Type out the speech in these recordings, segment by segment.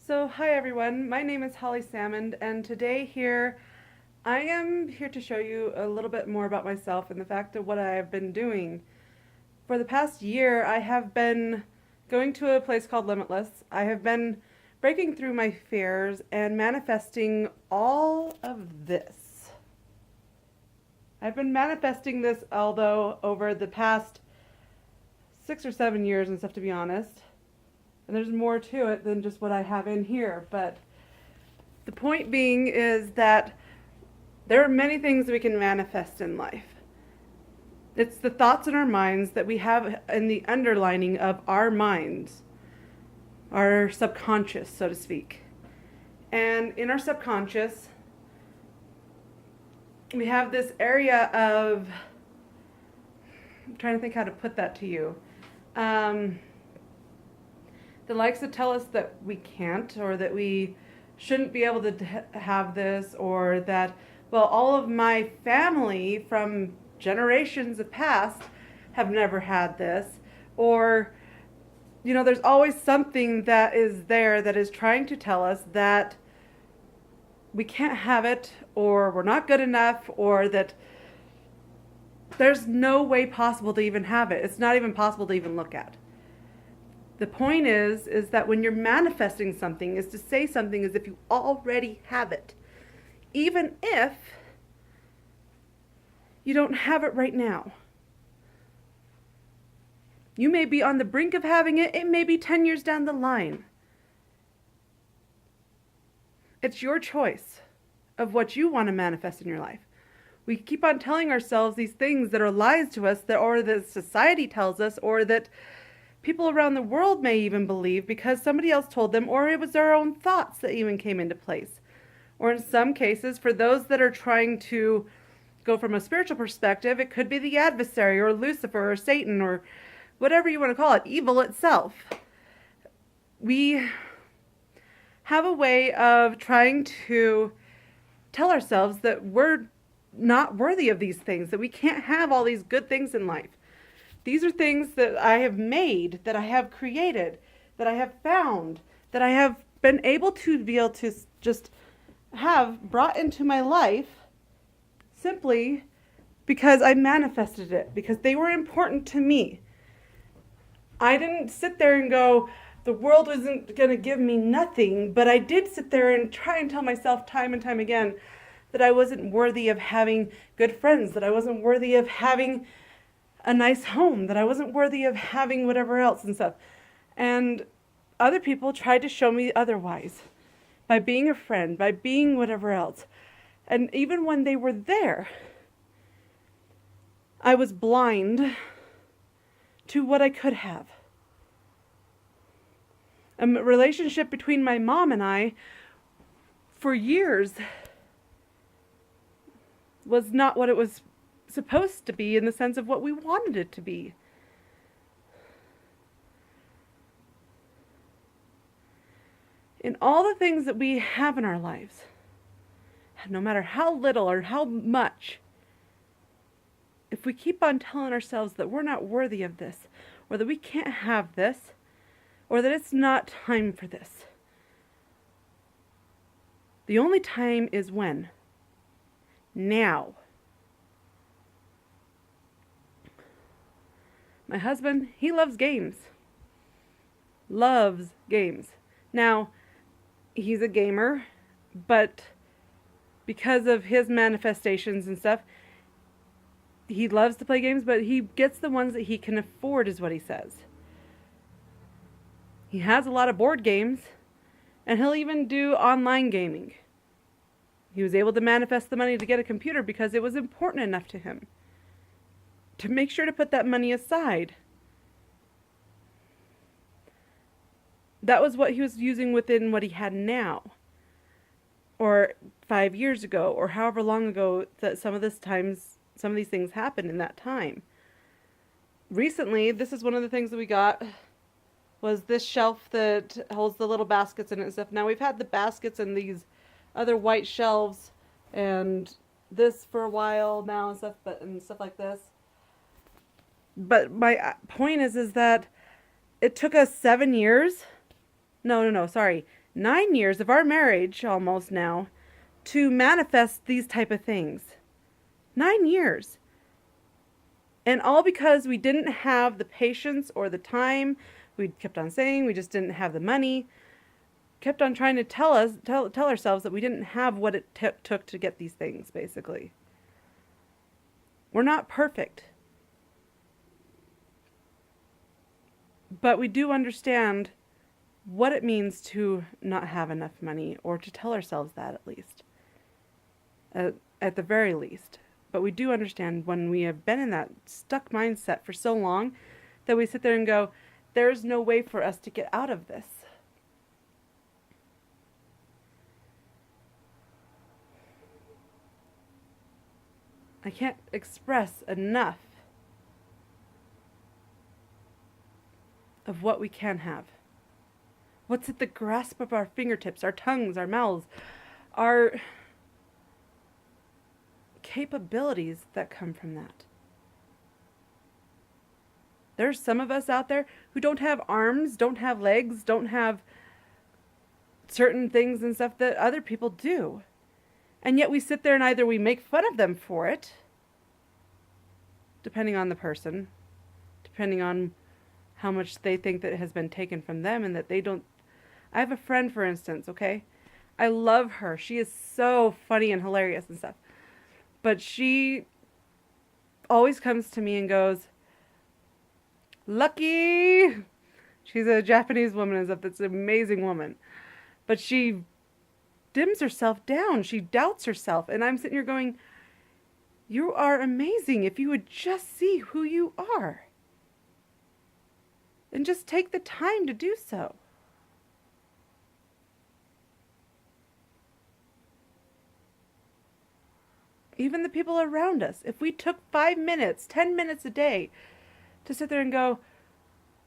So, hi everyone, my name is Holly Salmond, and today I am here to show you a little bit more about myself and the fact of what I have been doing. For the past year, I have been going to a place called Limitless. I have been breaking through my fears and manifesting all of this. I've been manifesting this, although over the past 6 or 7 years and stuff, to be honest. And there's more to it than just what I have in here. But the point being is that there are many things that we can manifest in life. It's the thoughts in our minds that we have in the underlining of our minds, our subconscious, so to speak. And in our subconscious, we have this area of, I'm trying to think how to put that to you. That likes to tell us that we can't, or that we shouldn't be able to have this, or that, well, all of my family from generations of past have never had this, or, there's always something that is there that is trying to tell us that we can't have it, or we're not good enough, or that there's no way possible to even have it. It's not even possible to even look at. The point is that when you're manifesting something, is to say something as if you already have it, even if you don't have it right now. You may be on the brink of having it. It may be 10 years down the line. It's your choice of what you want to manifest in your life. We keep on telling ourselves these things that are lies to us, or that society tells us, or that people around the world may even believe because somebody else told them, or it was their own thoughts that even came into place. Or in some cases, for those that are trying to go from a spiritual perspective, it could be the adversary, or Lucifer, or Satan, or whatever you want to call it, evil itself. We have a way of trying to tell ourselves that we're not worthy of these things, that we can't have all these good things in life. These are things that I have made, that I have created, that I have found, that I have been able to just have brought into my life simply because I manifested it, because they were important to me. I didn't sit there and go, the world isn't going to give me nothing, but I did sit there and try and tell myself time and time again that I wasn't worthy of having good friends, that I wasn't worthy of having a nice home, that I wasn't worthy of having whatever else and stuff. And other people tried to show me otherwise by being a friend, by being whatever else. And even when they were there, I was blind to what I could have. A relationship between my mom and I for years was not what it was supposed to be, in the sense of what we wanted it to be. In all the things that we have in our lives, no matter how little or how much, if we keep on telling ourselves that we're not worthy of this, or that we can't have this, or that it's not time for this, the only time is when? Now. My husband, he loves games. Loves games. Now, he's a gamer, but because of his manifestations and stuff, he loves to play games, but he gets the ones that he can afford, is what he says. He has a lot of board games, and he'll even do online gaming. He was able to manifest the money to get a computer because it was important enough to him to make sure to put that money aside. That was what he was using within what he had now, or 5 years ago, or however long ago that some of these things happened in that time. Recently, this is one of the things that we got, was this shelf that holds the little baskets in it and stuff. Now, we've had the baskets and these other white shelves and this for a while now and stuff like this. But my point is that it took us 7 years No, sorry. 9 years of our marriage almost now to manifest these type of things. 9 years. And all because we didn't have the patience or the time. We kept on saying we just didn't have the money. Kept on trying to tell ourselves that we didn't have what it took to get these things, basically. We're not perfect. But we do understand what it means to not have enough money, or to tell ourselves that at least. At the very least. But we do understand when we have been in that stuck mindset for so long that we sit there and go, there's no way for us to get out of this. I can't express enough of what we can have. What's at the grasp of our fingertips, our tongues, our mouths, our capabilities that come from that. There's some of us out there who don't have arms, don't have legs, don't have certain things and stuff that other people do. And yet we sit there and either we make fun of them for it, depending on the person, depending on how much they think that has been taken from them and that they don't. I have a friend, for instance, okay? I love her. She is so funny and hilarious and stuff. But she always comes to me and goes, Lucky! She's a Japanese woman and stuff. That's an amazing woman. But she dims herself down. She doubts herself. And I'm sitting here going, you are amazing if you would just see who you are. And just take the time to do so. Even the people around us, if we took 5 minutes, 10 minutes a day to sit there and go,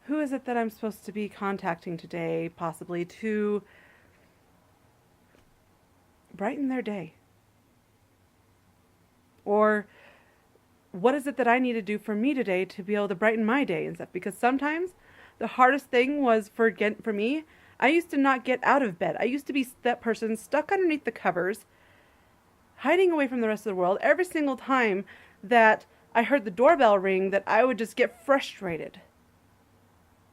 who is it that I'm supposed to be contacting today, possibly to brighten their day? Or what is it that I need to do for me today to be able to brighten my day and stuff? Because sometimes the hardest thing was for me, I used to not get out of bed. I used to be that person stuck underneath the covers, hiding away from the rest of the world. Every single time that I heard the doorbell ring, that I would just get frustrated.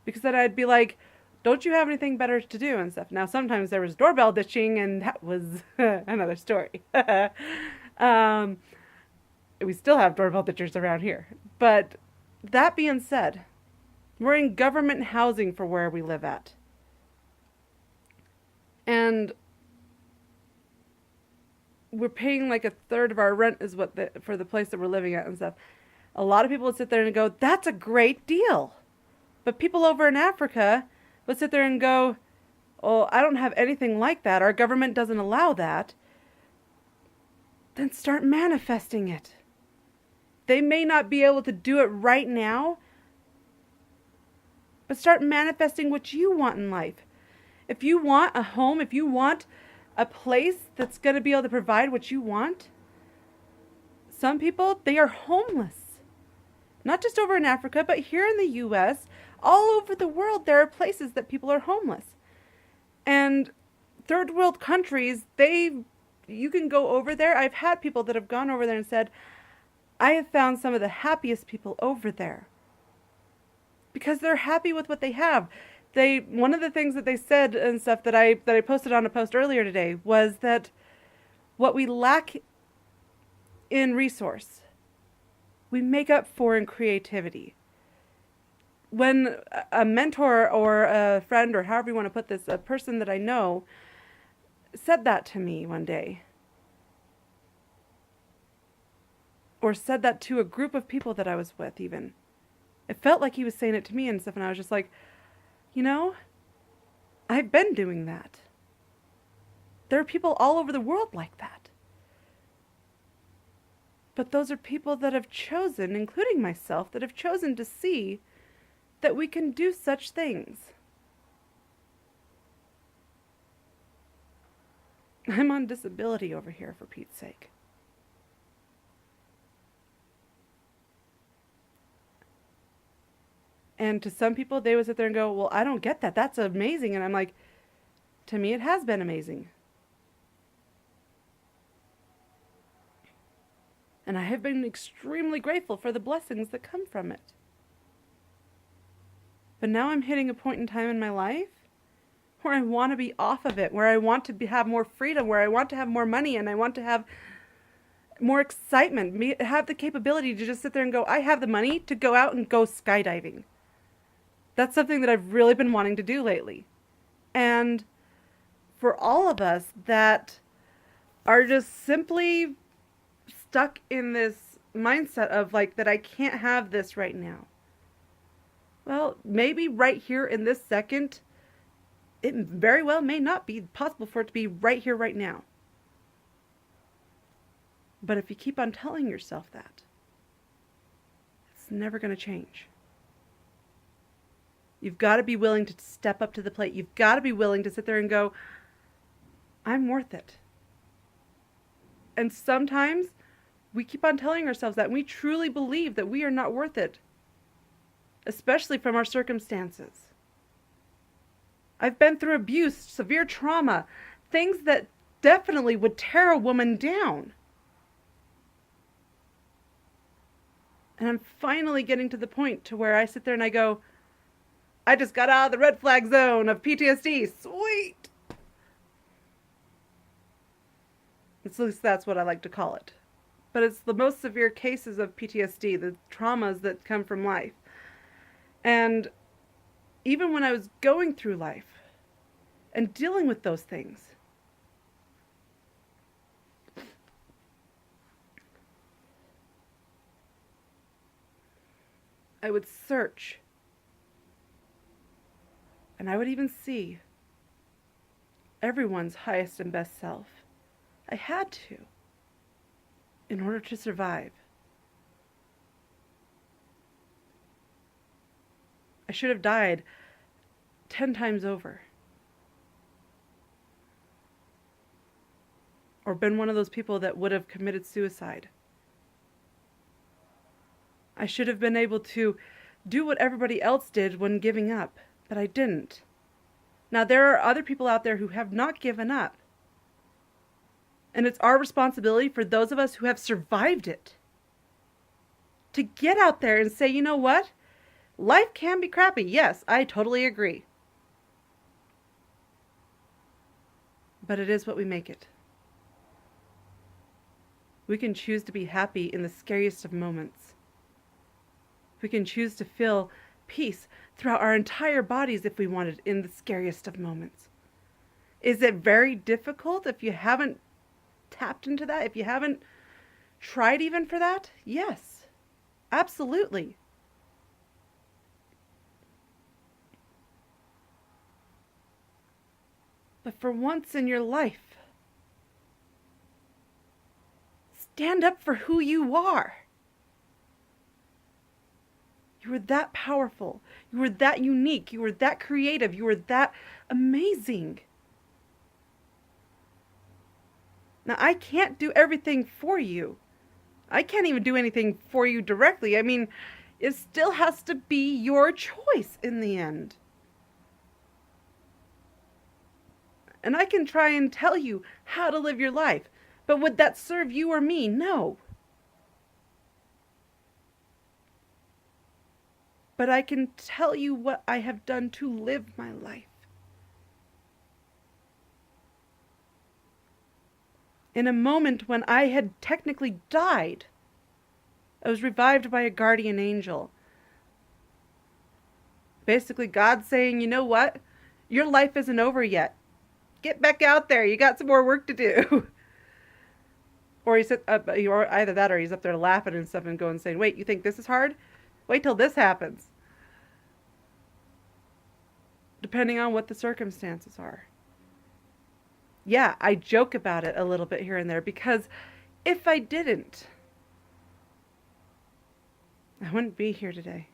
Because then I'd be like, don't you have anything better to do and stuff? Now, sometimes there was doorbell ditching, and that was another story. We still have doorbell ditchers around here. But that being said, we're in government housing for where we live at. And we're paying like a third of our rent is for the place that we're living at and stuff. A lot of people would sit there and go, that's a great deal. But people over in Africa would sit there and go, oh, I don't have anything like that. Our government doesn't allow that. Then start manifesting it. They may not be able to do it right now, but start manifesting what you want in life. If you want a home, if you want a place that's going to be able to provide what you want, some people, they are homeless. Not just over in Africa, but here in the U.S., all over the world, there are places that people are homeless. And third world countries, you can go over there. I've had people that have gone over there and said, I have found some of the happiest people over there. Because they're happy with what they have. One of the things that they said and stuff that I posted on a post earlier today was that what we lack in resource, we make up for in creativity. When a mentor or a friend, or however you want to put this, a person that I know said that to me one day, or said that to a group of people that I was with even, it felt like he was saying it to me and stuff, and I was just like, you know, I've been doing that. There are people all over the world like that. But those are people that have chosen, including myself, that have chosen to see that we can do such things. I'm on disability over here, for Pete's sake. And to some people, they would sit there and go, well, I don't get that. That's amazing. And I'm like, To me, it has been amazing. And I have been extremely grateful for the blessings that come from it. But now I'm hitting a point in time in my life where I want to be off of it, where I want to have more freedom, where I want to have more money, and I want to have more excitement, have the capability to just sit there and go, I have the money to go out and go skydiving. That's something that I've really been wanting to do lately. And for all of us that are just simply stuck in this mindset of like that I can't have this right now. Well, maybe right here in this second, it very well may not be possible for it to be right here, right now. But if you keep on telling yourself that, it's never going to change. You've got to be willing to step up to the plate. You've got to be willing to sit there and go, I'm worth it. And sometimes we keep on telling ourselves that, and we truly believe that we are not worth it, especially from our circumstances. I've been through abuse, severe trauma, things that definitely would tear a woman down. And I'm finally getting to the point to where I sit there and I go, I just got out of the red flag zone of PTSD. Sweet. At least that's what I like to call it. But it's the most severe cases of PTSD, the traumas that come from life. And even when I was going through life and dealing with those things, I would search. And I would even see everyone's highest and best self. I had to, in order to survive. I should have died 10 times over. Or been one of those people that would have committed suicide. I should have been able to do what everybody else did when giving up, but I didn't. Now, there are other people out there who have not given up. And it's our responsibility for those of us who have survived it to get out there and say, you know what? Life can be crappy. Yes, I totally agree. But it is what we make it. We can choose to be happy in the scariest of moments. We can choose to feel peace throughout our entire bodies if we wanted in the scariest of moments. Is it very difficult if you haven't tapped into that? If you haven't tried even for that? Yes, absolutely. But for once in your life, stand up for who you are. You are that powerful. You are that unique. You are that creative. You are that amazing. Now, I can't do everything for you. I can't even do anything for you directly. I mean, it still has to be your choice in the end. And I can try and tell you how to live your life, but would that serve you or me? No. But I can tell you what I have done to live my life. In a moment when I had technically died, I was revived by a guardian angel. Basically, God saying, you know what? Your life isn't over yet. Get back out there. You got some more work to do. Or he's either that or he's up there laughing and stuff and going saying, wait, you think this is hard? Wait till this happens. Depending on what the circumstances are. Yeah, I joke about it a little bit here and there because if I didn't, I wouldn't be here today.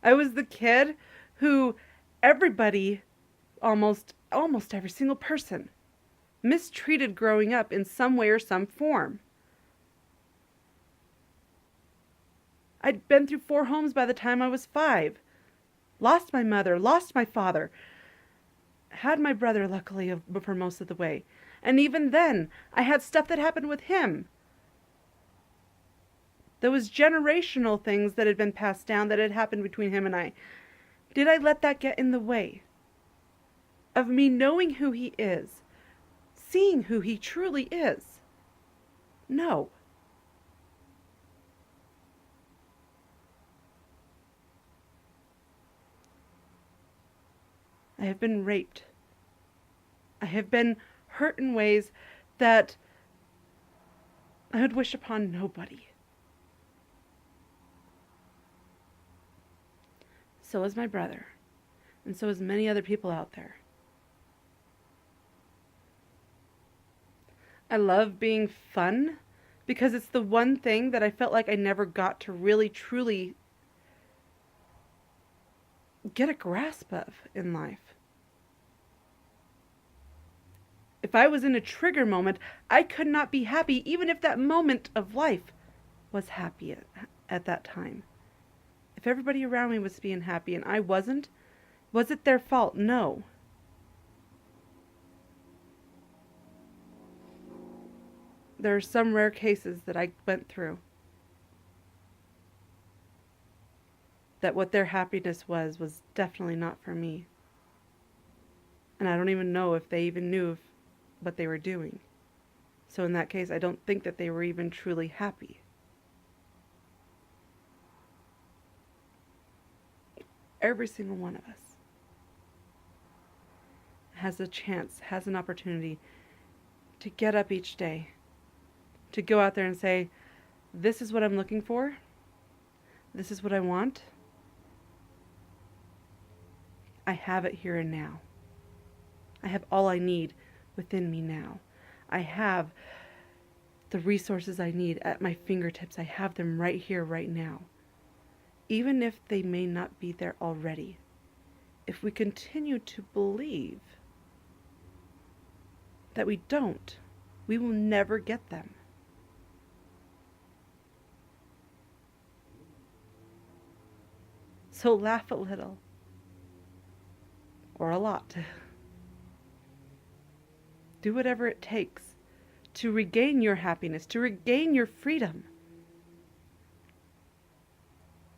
I was the kid who everybody, almost every single person, mistreated growing up in some way or some form. I'd been through 4 homes by the time I was 5. Lost my mother, lost my father. Had my brother, luckily, for most of the way. And even then, I had stuff that happened with him. There was generational things that had been passed down that had happened between him and I. Did I let that get in the way of me knowing who he is, seeing who he truly is? No. I have been raped. I have been hurt in ways that I would wish upon nobody. So is my brother, and so is many other people out there. I love being fun because it's the one thing that I felt like I never got to really, truly get a grasp of in life. If I was in a trigger moment, I could not be happy, even if that moment of life was happy at that time. If everybody around me was being happy and I wasn't, was it their fault? No. There are some rare cases that I went through that what their happiness was definitely not for me. And I don't even know if they even knew what they were doing. So in that case, I don't think that they were even truly happy. Every single one of us has a chance, has an opportunity to get up each day, to go out there and say, this is what I'm looking for. This is what I want. I have it here and now. I have all I need within me now. I have the resources I need at my fingertips. I have them right here, right now. Even if they may not be there already. If we continue to believe that we don't, we will never get them. So laugh a little. Or a lot. Do whatever it takes to regain your happiness, to regain your freedom.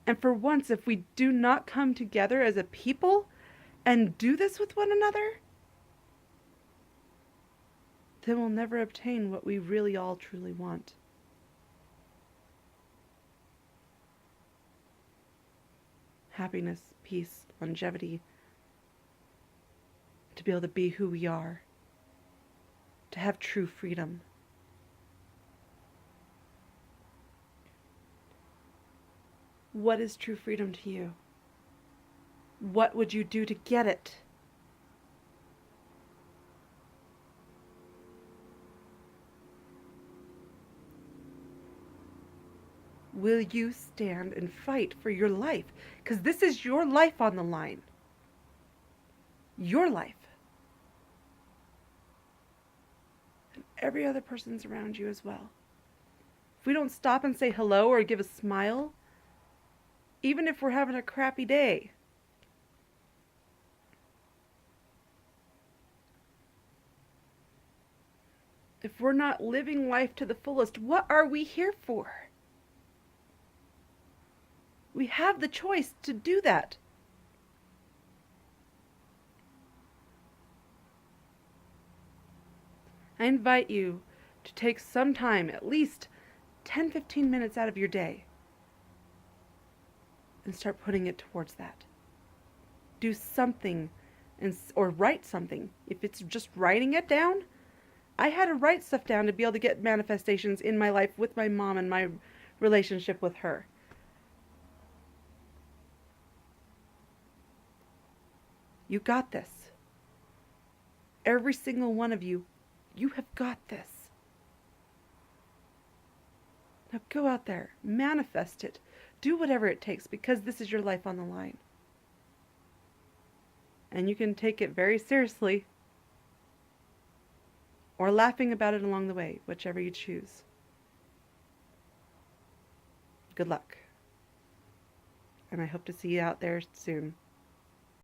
And for once, if we do not come together as a people and do this with one another, then we'll never obtain what we really all truly want. Happiness, peace, longevity, to be able to be who we are, to have true freedom. What is true freedom to you? What would you do to get it? Will you stand and fight for your life? Because this is your life on the line. Your life. And every other person's around you as well. If we don't stop and say hello or give a smile, even if we're having a crappy day, if we're not living life to the fullest, what are we here for? We have the choice to do that. I invite you to take some time, at least 10-15 minutes out of your day, and start putting it towards that. Do something, or write something. If it's just writing it down, I had to write stuff down to be able to get manifestations in my life with my mom and my relationship with her. You got this. Every single one of you, you have got this. Now go out there, manifest it. Do whatever it takes, because this is your life on the line. And you can take it very seriously, or laughing about it along the way, whichever you choose. Good luck. and I hope to see you out there soon.